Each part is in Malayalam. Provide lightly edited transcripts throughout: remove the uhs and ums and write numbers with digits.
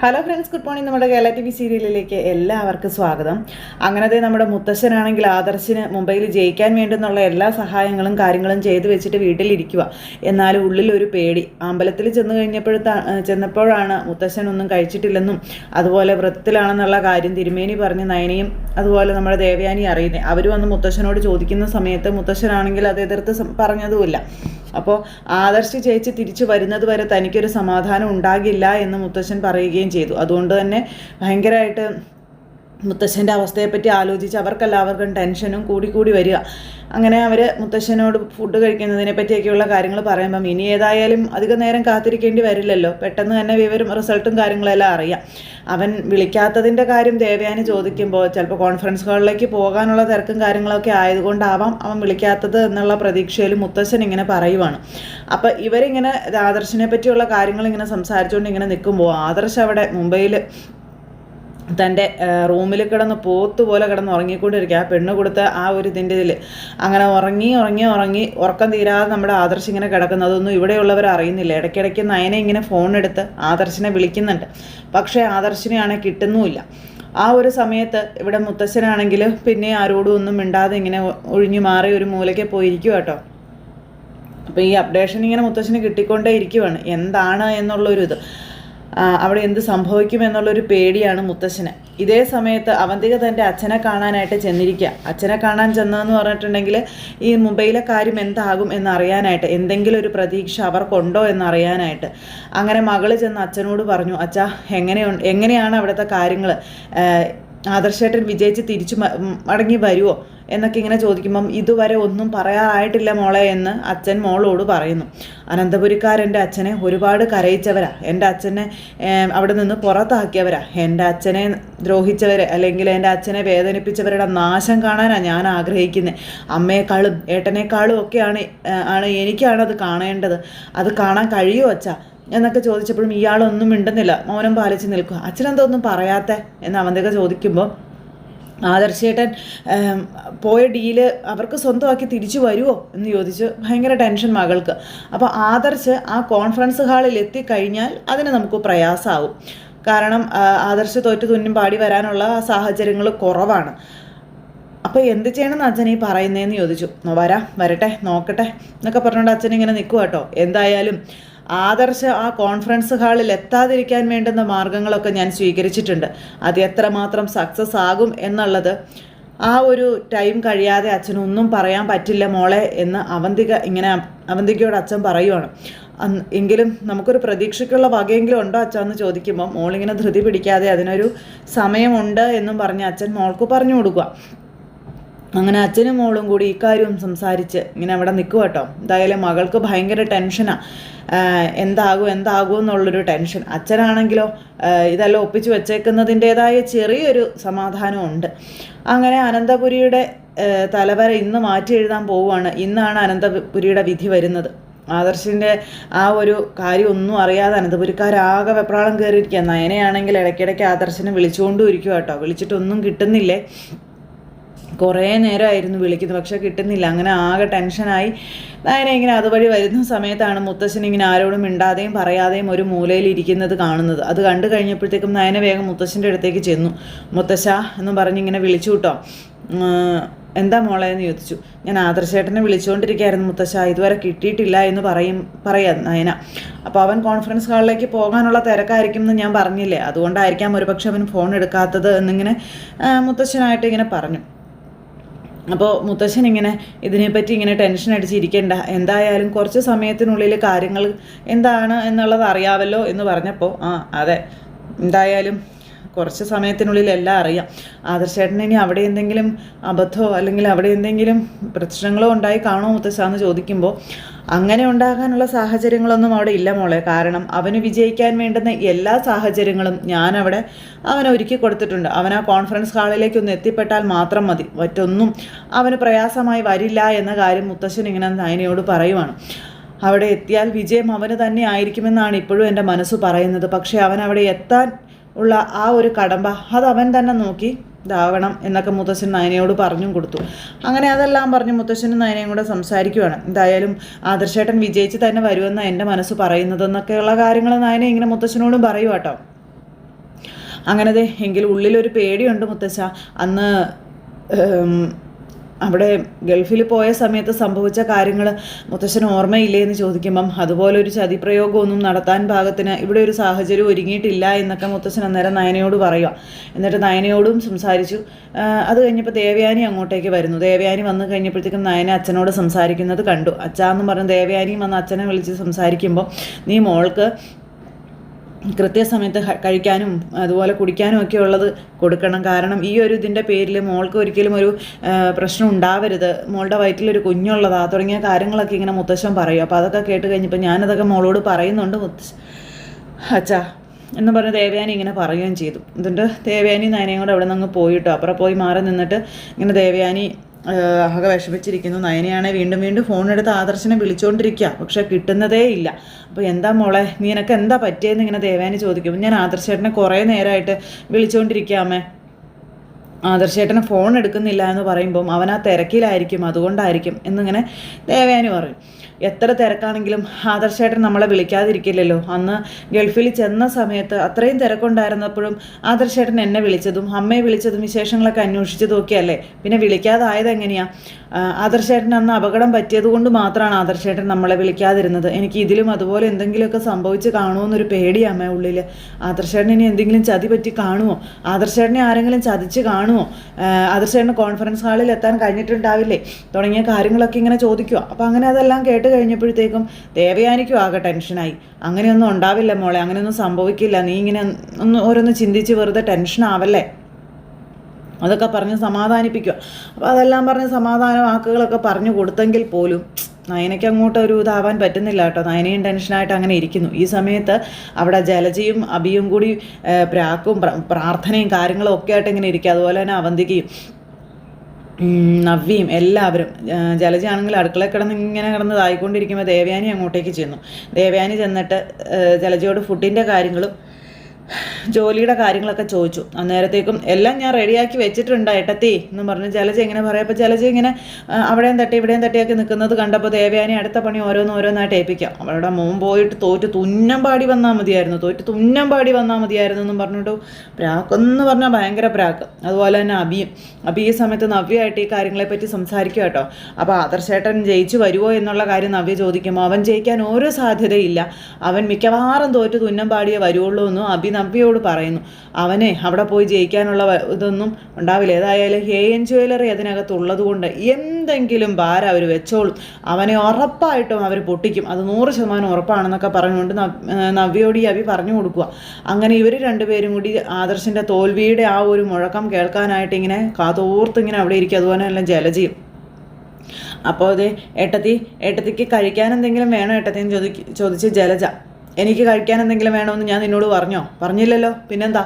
Hello friends, good morning. നമ്മുടെ കേരള TV സീരിയലിലേക്ക് എല്ലാവർക്കും സ്വാഗതം. അങ്ങനത്തെ നമ്മുടെ മുത്തശ്ശനാണെങ്കിൽ ആദർശിന് മുംബൈയിൽ ജയിക്കാൻ വേണ്ടുന്നുള്ള എല്ലാ സഹായങ്ങളും കാര്യങ്ങളും ചെയ്തു വെച്ചിട്ട് വീട്ടിലിരിക്കുക. എന്നാലും ഉള്ളിലൊരു പേടി. അമ്പലത്തിൽ ചെന്നപ്പോഴാണ് മുത്തശ്ശൻ ഒന്നും കഴിച്ചിട്ടില്ലെന്നും അതുപോലെ വ്രതത്തിലാണെന്നുള്ള കാര്യം തിരുമേനി പറഞ്ഞ് നയനയും അതുപോലെ നമ്മുടെ ദേവയാനി അറിയുന്നത്. അവർ വന്ന് മുത്തശ്ശനോട് ചോദിക്കുന്ന സമയത്ത് മുത്തശ്ശനാണെങ്കിൽ അത് എതിർത്ത് പറഞ്ഞതുമില്ല. അപ്പോൾ ആദർശ് ചേച്ചി തിരിച്ചു വരുന്നത് വരെ തനിക്കൊരു സമാധാനം ഉണ്ടാകില്ല എന്ന് മുത്തശ്ശൻ പറയുകയും ചെയ്തു. അതുകൊണ്ട് തന്നെ ഭയങ്കരമായിട്ട് മുത്തശ്ശൻ്റെ അവസ്ഥയെപ്പറ്റി ആലോചിച്ച് അവർക്കെല്ലാവർക്കും ടെൻഷനും കൂടി വരിക. അങ്ങനെ അവർ മുത്തശ്ശനോട് ഫുഡ് കഴിക്കുന്നതിനെ പറ്റിയൊക്കെയുള്ള കാര്യങ്ങൾ പറയുമ്പം ഇനി ഏതായാലും അധികം നേരം കാത്തിരിക്കേണ്ടി വരില്ലല്ലോ, പെട്ടെന്ന് തന്നെ റിസൾട്ടും കാര്യങ്ങളെല്ലാം അറിയാം. അവൻ വിളിക്കാത്തതിൻ്റെ കാര്യം ദേവയാനി ചോദിക്കുമ്പോൾ ചിലപ്പോൾ കോൺഫറൻസ് ഹാളിലേക്ക് പോകാനുള്ള തിരക്കും കാര്യങ്ങളൊക്കെ ആയതുകൊണ്ടാവാം അവൻ വിളിക്കാത്തത് എന്നുള്ള പ്രതീക്ഷയിൽ മുത്തശ്ശൻ ഇങ്ങനെ പറയുവാണ്. അപ്പം ഇവരിങ്ങനെ ആദർശിനെ പറ്റിയുള്ള കാര്യങ്ങൾ ഇങ്ങനെ സംസാരിച്ചുകൊണ്ട് ഇങ്ങനെ നിൽക്കുമ്പോൾ ആദർശ് അവിടെ മുംബൈയിൽ തൻ്റെ റൂമിൽ കിടന്ന് പോത്തുപോലെ കിടന്ന് ഉറങ്ങിക്കൊണ്ടിരിക്കുക. ആ പെണ്ണ് കൊടുത്ത ആ ഒരു ഇതിൻ്റെ ഇതിൽ അങ്ങനെ ഉറങ്ങി ഉറക്കം തീരാതെ നമ്മുടെ ആദർശ് ഇങ്ങനെ കിടക്കുന്നതൊന്നും ഇവിടെയുള്ളവർ അറിയുന്നില്ല. ഇടയ്ക്കിടയ്ക്ക് നയനെ ഇങ്ങനെ ഫോണെടുത്ത് ആദർശിനെ വിളിക്കുന്നുണ്ട്. പക്ഷേ ആദർശിനെയാണെങ്കിൽ കിട്ടുന്നുമില്ല. ആ ഒരു സമയത്ത് ഇവിടെ മുത്തശ്ശനാണെങ്കിൽ പിന്നെ ആരോടും ഒന്നും മിണ്ടാതെ ഇങ്ങനെ ഒഴിഞ്ഞു മാറി ഒരു മൂലയ്ക്ക് പോയിരിക്കുക കേട്ടോ. അപ്പോൾ ഈ അപ്ഡേഷൻ ഇങ്ങനെ മുത്തശ്ശന് കിട്ടിക്കൊണ്ടേ ഇരിക്കുവാണ്, എന്താണ് എന്നുള്ളൊരിത്, അവിടെ എന്ത് സംഭവിക്കുമെന്നുള്ളൊരു പേടിയാണ് മുത്തശ്ശന്. ഇതേ സമയത്ത് അവന്തിക തൻ്റെ അച്ഛനെ കാണാനായിട്ട് ചെന്നിരിക്കുക. അച്ഛനെ കാണാൻ ചെന്നതെന്ന് പറഞ്ഞിട്ടുണ്ടെങ്കിൽ ഈ മുംബൈയിലെ കാര്യം എന്താകും എന്നറിയാനായിട്ട്, എന്തെങ്കിലും ഒരു പ്രതീക്ഷ അവർക്കുണ്ടോ എന്നറിയാനായിട്ട്. അങ്ങനെ മകള് ചെന്ന് അച്ഛനോട് പറഞ്ഞു, അച്ഛാ എങ്ങനെയാണ് അവിടുത്തെ കാര്യങ്ങൾ, ആദർശേട്ടൻ വിജയിച്ച് തിരിച്ചു മടങ്ങി വരുമോ എന്നൊക്കെ ഇങ്ങനെ ചോദിക്കുമ്പം ഇതുവരെ ഒന്നും പറയാറായിട്ടില്ല മോളെ എന്ന് അച്ഛൻ മോളോട് പറയുന്നു. അനന്തപുരിക്കാരെൻ്റെ അച്ഛനെ ഒരുപാട് കരയിച്ചവരാ, എൻ്റെ അച്ഛനെ അവിടെ നിന്ന് പുറത്താക്കിയവരാ, എൻ്റെ അച്ഛനെ ദ്രോഹിച്ചവരെ അല്ലെങ്കിൽ എൻ്റെ അച്ഛനെ വേദനിപ്പിച്ചവരുടെ നാശം കാണാനാണ് ഞാൻ ആഗ്രഹിക്കുന്നത്. അമ്മയെക്കാളും ഏട്ടനേക്കാളും ഒക്കെയാണ് എനിക്കാണത് കാണേണ്ടത്. അത് കാണാൻ കഴിയുമോ അച്ഛാ എന്നൊക്കെ ചോദിച്ചപ്പോഴും ഇയാളൊന്നും മിണ്ടുന്നില്ല, മൗനം പാലിച്ച് നിൽക്കുക. അച്ഛനെന്തൊന്നും പറയാത്തെ എന്ന് അവന്തിക ചോദിക്കുമ്പോൾ ആദർശേട്ടൻ പോയ ഡീല് അവർക്ക് സ്വന്തമാക്കി തിരിച്ചു വരുമോ എന്ന് ചോദിച്ച് ഭയങ്കര ടെൻഷൻ മകൾക്ക്. അപ്പോൾ ആദർശ് ആ കോൺഫറൻസ് ഹാളിൽ എത്തിക്കഴിഞ്ഞാൽ അതിന് നമുക്ക് പ്രയാസമാകും. കാരണം ആദർശ് തോറ്റു തുന്നും പാടി വരാനുള്ള സാഹചര്യങ്ങൾ കുറവാണ്. അപ്പോൾ എന്ത് ചെയ്യണമെന്ന് അച്ഛൻ ഈ പറയുന്നതെന്ന് ചോദിച്ചു. വരട്ടെ നോക്കട്ടെ എന്നൊക്കെ പറഞ്ഞുകൊണ്ട് അച്ഛൻ ഇങ്ങനെ നിൽക്കുക കേട്ടോ. എന്തായാലും ആദർശ് ആ കോൺഫറൻസ് ഹാളിൽ എത്താതിരിക്കാൻ വേണ്ടുന്ന മാർഗങ്ങളൊക്കെ ഞാൻ സ്വീകരിച്ചിട്ടുണ്ട്. അത് എത്രമാത്രം സക്സസ് ആകും എന്നുള്ളത് ആ ഒരു ടൈം കഴിയാതെ അച്ഛനൊന്നും പറയാൻ പറ്റില്ല മോളെ എന്ന് അവന്തികയോട് അച്ഛൻ പറയുവാണ്. എങ്കിലും നമുക്കൊരു പ്രതീക്ഷയ്ക്കുള്ള വകയെങ്കിലും ഉണ്ടോ അച്ഛൻ എന്ന് ചോദിക്കുമ്പോൾ മോളിങ്ങനെ ധൃതി പിടിക്കാതെ അതിനൊരു സമയമുണ്ട് എന്നും പറഞ്ഞ് അച്ഛൻ മോൾക്ക് പറഞ്ഞു കൊടുക്കുക. അങ്ങനെ അച്ഛനും മോളും കൂടി ഇക്കാര്യവും സംസാരിച്ച് ഇങ്ങനെ അവിടെ നിൽക്കുക കേട്ടോ. എന്തായാലും മകൾക്ക് ഭയങ്കര ടെൻഷനാണ്, എന്താകും എന്നുള്ളൊരു ടെൻഷൻ. അച്ഛനാണെങ്കിലോ ഇതെല്ലാം ഒപ്പിച്ച് വെച്ചേക്കുന്നതിൻ്റേതായ ചെറിയൊരു സമാധാനമുണ്ട്. അങ്ങനെ അനന്തപുരിയുടെ തലവര ഇന്ന് മാറ്റി എഴുതാൻ പോവുകയാണ്. ഇന്നാണ് അനന്തപുരിയുടെ വിധി വരുന്നത്. ആദർശിൻ്റെ ആ ഒരു കാര്യം ഒന്നും അറിയാതെ അനന്തപുരിക്കാരാകെ വെപ്രാളം കയറിയിരിക്കുക. നയനയാണെങ്കിൽ ഇടയ്ക്കിടയ്ക്ക് ആദർശിനെ വിളിച്ചുകൊണ്ടും ഇരിക്കുക കേട്ടോ. വിളിച്ചിട്ടൊന്നും കിട്ടുന്നില്ലേ, കുറേ നേരമായിരുന്നു വിളിക്കുന്നത്, പക്ഷെ കിട്ടുന്നില്ല. അങ്ങനെ ആകെ ടെൻഷനായി നയന ഇങ്ങനെ അതുവഴി വരുന്ന സമയത്താണ് മുത്തശ്ശൻ ഇങ്ങനെ ആരോടും മിണ്ടാതെയും പറയാതെയും ഒരു മൂലയിൽ ഇരിക്കുന്നത് കാണുന്നത്. അത് കണ്ടു കഴിഞ്ഞപ്പോഴത്തേക്കും നയന വേഗം മുത്തശ്ശൻ്റെ അടുത്തേക്ക് ചെന്നു. മുത്തശ്ശ എന്ന് പറഞ്ഞിങ്ങനെ വിളിച്ചു കേട്ടോ. എന്താ മോളെ എന്ന് ചോദിച്ചു. ഞാൻ ആദർശേട്ടനെ വിളിച്ചുകൊണ്ടിരിക്കുകയായിരുന്നു മുത്തശ്ശ, ഇതുവരെ കിട്ടിയിട്ടില്ല എന്ന് പറയാം നയന. അപ്പോൾ അവൻ കോൺഫറൻസ് ഹാളിലേക്ക് പോകാനുള്ള തിരക്കായിരിക്കും എന്ന് ഞാൻ പറഞ്ഞില്ലേ, അതുകൊണ്ടായിരിക്കാം ഒരുപക്ഷെ അവൻ ഫോൺ എടുക്കാത്തത് എന്നിങ്ങനെ മുത്തശ്ശനായിട്ട് ഇങ്ങനെ പറഞ്ഞു. അപ്പോൾ മുത്തശ്ശൻ ഇങ്ങനെ ഇതിനെപ്പറ്റി ഇങ്ങനെ ടെൻഷൻ അടിച്ചിരിക്കേണ്ട, എന്തായാലും കുറച്ച് സമയത്തിനുള്ളിൽ കാര്യങ്ങൾ എന്താണ് എന്നുള്ളത് അറിയാമല്ലോ എന്ന് പറഞ്ഞപ്പോൾ അതെ, എന്തായാലും കുറച്ച് സമയത്തിനുള്ളിൽ എല്ലാം അറിയാം. ആദർശേട്ടന് ഇനി അവിടെ എന്തെങ്കിലും അബദ്ധമോ അല്ലെങ്കിൽ അവിടെ എന്തെങ്കിലും പ്രശ്നങ്ങളോ ഉണ്ടായി കാണുമോ മുത്തശ്ശ എന്ന് ചോദിക്കുമ്പോൾ അങ്ങനെ ഉണ്ടാകാനുള്ള സാഹചര്യങ്ങളൊന്നും അവിടെ ഇല്ല മോളെ. കാരണം അവന് വിജയിക്കാൻ വേണ്ടുന്ന എല്ലാ സാഹചര്യങ്ങളും ഞാനവിടെ അവനെ ഒരുക്കി കൊടുത്തിട്ടുണ്ട്. അവൻ ആ കോൺഫറൻസ് ഹാളിലേക്കൊന്ന് എത്തിപ്പെട്ടാൽ മാത്രം മതി, മറ്റൊന്നും അവന് പ്രയാസമായി വരില്ല എന്ന കാര്യം മുത്തശ്ശൻ ഇങ്ങനെ നയനയോട് പറയുവാണ്. അവിടെ എത്തിയാൽ വിജയം അവന് തന്നെ ആയിരിക്കുമെന്നാണ് ഇപ്പോഴും എൻ്റെ മനസ്സ് പറയുന്നത്. പക്ഷേ അവൻ അവിടെ എത്താൻ ഉള്ള ആ ഒരു കടമ്പ അത് അവൻ തന്നെ നോക്കി ഇതാവണം എന്നൊക്കെ മുത്തശ്ശൻ നയനയോട് പറഞ്ഞും കൊടുത്തു. അങ്ങനെ അതെല്ലാം പറഞ്ഞ് മുത്തശ്ശനും നയനയും കൂടെ സംസാരിക്കുകയാണ്. എന്തായാലും ആദർശേട്ടൻ വിജയിച്ച് തന്നെ വരുമെന്ന് എൻ്റെ മനസ്സ് പറയുന്നതെന്നൊക്കെയുള്ള കാര്യങ്ങൾ നയന ഇങ്ങനെ മുത്തശ്ശനോടും പറയും കേട്ടോ. അങ്ങനത്തെ എങ്കിൽ ഉള്ളിലൊരു പേടിയുണ്ട് മുത്തശ്ശ. അന്ന് അവിടെ ഗൾഫിൽ പോയ സമയത്ത് സംഭവിച്ച കാര്യങ്ങൾ മുത്തശ്ശന് ഓർമ്മയില്ലേ എന്ന് ചോദിക്കുമ്പം അതുപോലെ ഒരു ചതിപ്രയോഗമൊന്നും നടത്താൻ പാകത്തിന് ഇവിടെ ഒരു സാഹചര്യം ഒരുങ്ങിയിട്ടില്ല എന്നൊക്കെ മുത്തശ്ശൻ അന്നേരം നയനയോട് പറയുക. എന്നിട്ട് നയനയോടും സംസാരിച്ചു. അത് കഴിഞ്ഞപ്പോൾ ദേവയാനി അങ്ങോട്ടേക്ക് വരുന്നു. ദേവയാനി വന്നു കഴിഞ്ഞപ്പോഴത്തേക്കും നയന അച്ഛനോട് സംസാരിക്കുന്നത് കണ്ടു. അച്ഛാന്ന് പറഞ്ഞ് ദേവയാനിയും വന്ന് അച്ഛനെ വിളിച്ച് സംസാരിക്കുമ്പോൾ നീ മോൾക്ക് കൃത്യസമയത്ത് കഴിക്കാനും അതുപോലെ കുടിക്കാനും ഒക്കെ ഉള്ളത് കൊടുക്കണം. കാരണം ഈ ഒരു ഇതിൻ്റെ പേരിൽ മോൾക്ക് ഒരിക്കലും ഒരു പ്രശ്നം ഉണ്ടാവരുത്, മോളുടെ വയറ്റിലൊരു കുഞ്ഞുള്ളതാ തുടങ്ങിയ കാര്യങ്ങളൊക്കെ ഇങ്ങനെ മുത്തശ്ശൻ പറയും. അപ്പോൾ അതൊക്കെ കേട്ട് കഴിഞ്ഞപ്പോൾ ഞാനതൊക്കെ മോളോട് പറയുന്നുണ്ട് അച്ഛാ എന്ന് പറഞ്ഞ് ദേവയാനി ഇങ്ങനെ പറയുകയും ചെയ്തു. എന്നിട്ട് ദേവയാനി നയനയും കൂടെ അവിടെ നിന്ന് പോയിട്ടോ അപ്പുറം പോയി മാറി നിന്നിട്ട് ഇങ്ങനെ ദേവയാനി ആകെ വിഷമിച്ചിരിക്കുന്നു. നയനയാണെ വീണ്ടും വീണ്ടും ഫോണെടുത്ത് ആദർശനെ വിളിച്ചുകൊണ്ടിരിക്കുക, പക്ഷെ കിട്ടുന്നതേ ഇല്ല. അപ്പോൾ എന്താ മോളെ നിനക്ക് എന്താ പറ്റിയെന്ന് ഇങ്ങനെ ദേവയാനി ചോദിക്കും. ഞാൻ ആദർശേട്ടനെ കുറേ നേരമായിട്ട് വിളിച്ചുകൊണ്ടിരിക്കാമേ, ആദർശേട്ടന് ഫോൺ എടുക്കുന്നില്ല എന്ന് പറയുമ്പം അവൻ ആ തിരക്കിലായിരിക്കും, അതുകൊണ്ടായിരിക്കും എന്നിങ്ങനെ ദേവയാനി പറയും. എത്ര തിരക്കാണെങ്കിലും ആദർശേട്ടൻ നമ്മളെ വിളിക്കാതിരിക്കില്ലല്ലോ. അന്ന് ഗൾഫിൽ ചെന്ന സമയത്ത് അത്രയും തിരക്കുണ്ടായിരുന്നപ്പോഴും ആദർശേട്ടൻ എന്നെ വിളിച്ചതും അമ്മയെ വിളിച്ചതും വിശേഷങ്ങളൊക്കെ അന്വേഷിച്ചതും ഒക്കെ അല്ലേ. പിന്നെ വിളിക്കാതായത് എങ്ങനെയാ? ആദർശേട്ടൻ അന്ന് അപകടം പറ്റിയത് കൊണ്ട് മാത്രമാണ് ആദർശേട്ടൻ നമ്മളെ വിളിക്കാതിരുന്നത്. എനിക്ക് ഇതിലും അതുപോലെ എന്തെങ്കിലുമൊക്കെ സംഭവിച്ച് കാണുമോയെന്നൊരു പേടിയാമ്മ ഉള്ളിൽ. ആദർശേട്ടൻ ഇനി എന്തെങ്കിലും ചതി പറ്റി കാണുമോ? ആദർശേട്ടനെ ആരെങ്കിലും ചതിച്ച് കാണുമോ? ആദർശേട്ടന് കോൺഫറൻസ് ഹാളിൽ എത്താൻ കഴിഞ്ഞിട്ടുണ്ടാവില്ലേ തുടങ്ങിയ കാര്യങ്ങളൊക്കെ ഇങ്ങനെ ചോദിക്കുക. അപ്പോൾ അങ്ങനെ അതെല്ലാം കേട്ട് കഴിഞ്ഞപ്പോഴത്തേക്കും ദേവയാനിക്കും ആകെ ടെൻഷനായി. അങ്ങനെയൊന്നും ഉണ്ടാവില്ല മോളെ, അങ്ങനെയൊന്നും സംഭവിക്കില്ല, നീ ഇങ്ങനെ ഓരോന്ന് ചിന്തിച്ച് വെറുതെ ടെൻഷനാവല്ലേ, അതൊക്കെ പറഞ്ഞ് സമാധാനിപ്പിക്കുക. അപ്പോൾ അതെല്ലാം പറഞ്ഞ് സമാധാന വാക്കുകളൊക്കെ പറഞ്ഞു കൊടുത്തെങ്കിൽ പോലും നയനയ്ക്ക് അങ്ങോട്ട് ഒരു ഇതാവാൻ പറ്റുന്നില്ല കേട്ടോ. നയനയും ടെൻഷനായിട്ട് അങ്ങനെ ഇരിക്കുന്നു. ഈ സമയത്ത് അവിടെ ജലജയും അബിയും കൂടി പ്രാക്കും പ്രാർത്ഥനയും കാര്യങ്ങളും ഒക്കെ ആയിട്ട് ഇങ്ങനെ ഇരിക്കുക. അതുപോലെ തന്നെ അവന്തികയും നവ്യയും എല്ലാവരും. ജലജയാണെങ്കിൽ അടുക്കളയിൽ ഇങ്ങനെ കിടന്നതായിക്കൊണ്ടിരിക്കുമ്പോൾ ദേവയാനി അങ്ങോട്ടേക്ക് ചെന്നു. ദേവയാനി ചെന്നിട്ട് ജലജയോട് ഫുഡിൻ്റെ കാര്യങ്ങളും ജോലിയുടെ കാര്യങ്ങളൊക്കെ ചോദിച്ചു. അന്നേരത്തേക്കും എല്ലാം ഞാൻ റെഡിയാക്കി വെച്ചിട്ടുണ്ട് ഏട്ടത്തി എന്ന് പറഞ്ഞ് ജലജ ഇങ്ങനെ പറയാം. അപ്പോൾ ജലജ ഇങ്ങനെ അവിടെയും തട്ടി ഇവിടെയും തട്ടിയൊക്കെ നിൽക്കുന്നത് കണ്ടപ്പോൾ ദേവയാനി അടുത്ത പണി ഓരോന്നായിട്ട് ഏൽപ്പിക്കാം. അവളുടെ മോൻ പോയിട്ട് തോറ്റ് തുന്നം പാടി വന്നാൽ മതിയായിരുന്നു എന്നും പറഞ്ഞിട്ട് പ്രാക്കെന്ന് പറഞ്ഞാൽ ഭയങ്കര പ്രാക്ക്. അതുപോലെ തന്നെ അബി ഈ സമയത്ത് നവ്യയായിട്ട് ഈ കാര്യങ്ങളെപ്പറ്റി സംസാരിക്കുക കേട്ടോ. അപ്പോൾ ആദർശേട്ടൻ ജയിച്ചു വരുമോ എന്നുള്ള കാര്യം നവ്യ ചോദിക്കുമ്പോൾ അവൻ ജയിക്കാൻ ഓരോ സാധ്യതയില്ല, അവൻ മിക്കവാറും തോറ്റ് തുന്നം പാടിയേ വരുള്ളൂ എന്നും നവ്യയോട് പറയുന്നു. അവനെ അവിടെ പോയി ജയിക്കാനുള്ള ഇതൊന്നും ഉണ്ടാവില്ല. ഏതായാലും ഹേയൻ ജ്വല്ലറി അതിനകത്തുള്ളത് കൊണ്ട് എന്തെങ്കിലും ഭാരം അവർ വെച്ചോളും, അവനെ ഉറപ്പായിട്ടും അവർ പൊട്ടിക്കും, അത് 100% ഉറപ്പാണെന്നൊക്കെ പറഞ്ഞുകൊണ്ട് നവ്യയോട് ഈ അബി പറഞ്ഞു കൊടുക്കുക. അങ്ങനെ ഇവർ രണ്ടുപേരും കൂടി ആദർശിൻ്റെ തോൽവിയുടെ ആ ഒരു മുഴക്കം കേൾക്കാനായിട്ട് ഇങ്ങനെ കാതോർത്ത് ഇങ്ങനെ അവിടെ ഇരിക്കും. അതുപോലെ തന്നെ ജലജയും. അപ്പോൾ അതെ ഏട്ടത്തിക്ക് കഴിക്കാൻ എന്തെങ്കിലും വേണോ ഏട്ടത്തിന്ന് ചോദിച്ച് ജലജ. എനിക്ക് കഴിക്കാൻ എന്തെങ്കിലും വേണമെന്ന് ഞാൻ നിന്നോട് പറഞ്ഞില്ലല്ലോ, പിന്നെന്താ?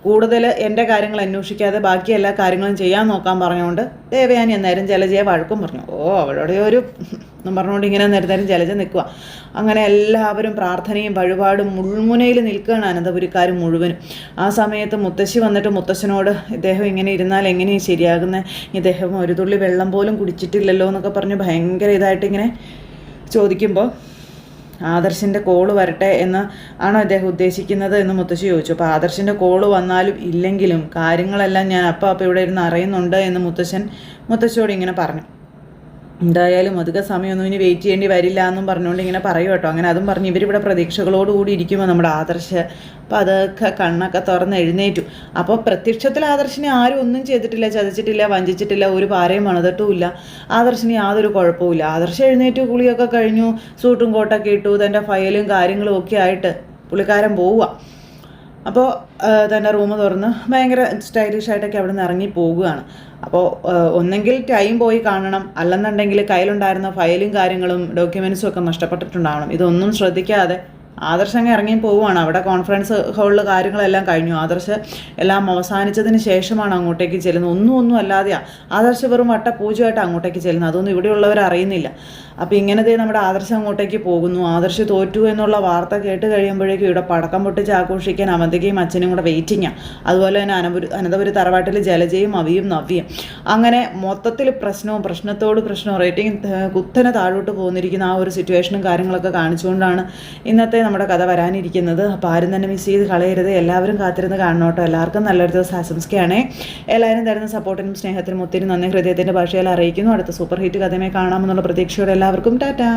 കൂടുതൽ എൻ്റെ കാര്യങ്ങൾ അന്വേഷിക്കാതെ ബാക്കി എല്ലാ കാര്യങ്ങളും ചെയ്യാൻ നോക്കാൻ പറഞ്ഞുകൊണ്ട് ദേവയാനി അന്നേരം ജലജയെ വഴക്കും പറഞ്ഞു. അവളുടെ ഒരു എന്നും പറഞ്ഞുകൊണ്ട് ഇങ്ങനെ നേരം ജലജ നിൽക്കുക. അങ്ങനെ എല്ലാവരും പ്രാർത്ഥനയും വഴിപാടും മുൾമുനയിൽ നിൽക്കുകയാണ് അനന്തപുരിക്കാരും മുഴുവനും. ആ സമയത്ത് മുത്തശ്ശി വന്നിട്ട് മുത്തശ്ശനോട് ഇദ്ദേഹം ഇങ്ങനെ ഇരുന്നാൽ എങ്ങനെയാണ് ശരിയാകുന്നത്, ഇദ്ദേഹം ഒരു തുള്ളി വെള്ളം പോലും കുടിച്ചിട്ടില്ലല്ലോ എന്നൊക്കെ പറഞ്ഞ് ഭയങ്കര ഇതായിട്ട് ഇങ്ങനെ ചോദിക്കുമ്പോൾ ആദർശിൻ്റെ കോള് വരട്ടെ എന്ന് ആണോ അദ്ദേഹം ഉദ്ദേശിക്കുന്നത് എന്ന് മുത്തശ്ശി ചോദിച്ചു. അപ്പോൾ ആദർശിൻ്റെ കോള് വന്നാലും ഇല്ലെങ്കിലും കാര്യങ്ങളെല്ലാം ഞാൻ അപ്പം ഇവിടെ ഇരുന്ന് അറിയുന്നുണ്ട് എന്ന് മുത്തശ്ശിയോട് ഇങ്ങനെ പറഞ്ഞു. എന്തായാലും അധിക സമയമൊന്നും ഇനി വെയിറ്റ് ചെയ്യേണ്ടി വരില്ല എന്നും പറഞ്ഞുകൊണ്ട് ഇങ്ങനെ പറയും കേട്ടോ. അങ്ങനെ അതും പറഞ്ഞ് ഇവരിവിടെ പ്രതീക്ഷകളോടുകൂടി ഇരിക്കുമ്പോൾ നമ്മുടെ ആദർശ് അപ്പോൾ അതൊക്കെ കണ്ണൊക്കെ തുറന്ന് എഴുന്നേറ്റു. അപ്പോൾ പ്രത്യക്ഷത്തിൽ ആദർശിനെ ആരും ഒന്നും ചെയ്തിട്ടില്ല, ചതിച്ചിട്ടില്ല, വഞ്ചിച്ചിട്ടില്ല, ഒരു പാരയും മണതിട്ടുമില്ല. ആദർശിന് യാതൊരു കുഴപ്പമില്ല. ആദർശ് എഴുന്നേറ്റു, കുളിയൊക്കെ കഴിഞ്ഞു, സൂട്ടും കോട്ടൊക്കെ ഇട്ടു, തൻ്റെ ഫയലും കാര്യങ്ങളും ഒക്കെ ആയിട്ട് പുള്ളിക്കാരൻ പോവുക. അപ്പോൾ തൻ്റെ റൂം തുറന്ന് ഭയങ്കര സ്റ്റൈലിഷായിട്ടൊക്കെ അവിടെ നിന്ന് ഇറങ്ങി പോവുകയാണ്. അപ്പോൾ ഒന്നെങ്കിൽ ടൈം പോയി കാണണം, അല്ലെന്നുണ്ടെങ്കിൽ കയ്യിലുണ്ടായിരുന്ന ഫയലും കാര്യങ്ങളും ഡോക്യുമെൻറ്റ്സും ഒക്കെ നഷ്ടപ്പെട്ടിട്ടുണ്ടാവണം. ഇതൊന്നും ശ്രദ്ധിക്കാതെ ആദർശ് അങ്ങ് ഇറങ്ങി പോവുകയാണ്. അവിടെ കോൺഫറൻസ് ഹാളിൽ കാര്യങ്ങളെല്ലാം കഴിഞ്ഞു. ആദർശ് എല്ലാം അവസാനിച്ചതിന് ശേഷമാണ് അങ്ങോട്ടേക്ക് ചെല്ലുന്നത്. ഒന്നും അല്ലാതെയാണ് ആദർശ് വെറും വട്ട പൂജയായിട്ട് അങ്ങോട്ടേക്ക് ചെല്ലുന്നത്. അതൊന്നും ഇവിടെയുള്ളവർ അറിയുന്നില്ല. അപ്പോൾ ഇങ്ങനത്തെ നമ്മുടെ ആദർശം അങ്ങോട്ടേക്ക് പോകുന്നു. ആദർശ് തോറ്റു എന്നുള്ള വാർത്ത കേട്ട് കഴിയുമ്പോഴേക്കും ഇവിടെ പടക്കം പൊട്ടിച്ച് ആഘോഷിക്കാൻ അവന്തികയും അച്ഛനും കൂടെ വെയിറ്റിങ്ങാണ്. അതുപോലെ തന്നെ അനന്തപുരി തറവാട്ടിൽ ജലജയും അവിയും നവ്യയും. അങ്ങനെ മൊത്തത്തിൽ പ്രശ്നത്തോട് പ്രശ്നവും റേറ്റിംഗ് കുത്തനെ താഴോട്ട് പോന്നിരിക്കുന്ന ആ ഒരു സിറ്റുവേഷനും കാര്യങ്ങളൊക്കെ കാണിച്ചുകൊണ്ടാണ് ഇന്നത്തെ നമ്മുടെ കഥ വരാനിരിക്കുന്നത്. അപ്പോൾ ആരും തന്നെ മിസ് ചെയ്ത് കളയരുത്. എല്ലാവരും കാത്തിരുന്ന് കാണണം കേട്ടോ. എല്ലാവർക്കും നല്ലൊരു ദിവസം ആശംസിക്കുകയാണേ. എല്ലാവരും തരുന്ന സപ്പോർട്ടിനും സ്നേഹത്തിനും ഒത്തിരി നന്ദി ഹൃദയത്തിൻ്റെ ഭാഷയിൽ അറിയിക്കുന്നു. അടുത്ത സൂപ്പർ ഹിറ്റ് കഥയുമായി കാണാമെന്നുള്ള പ്രതീക്ഷയോടെ എല്ലാവർക്കും ടാറ്റാ.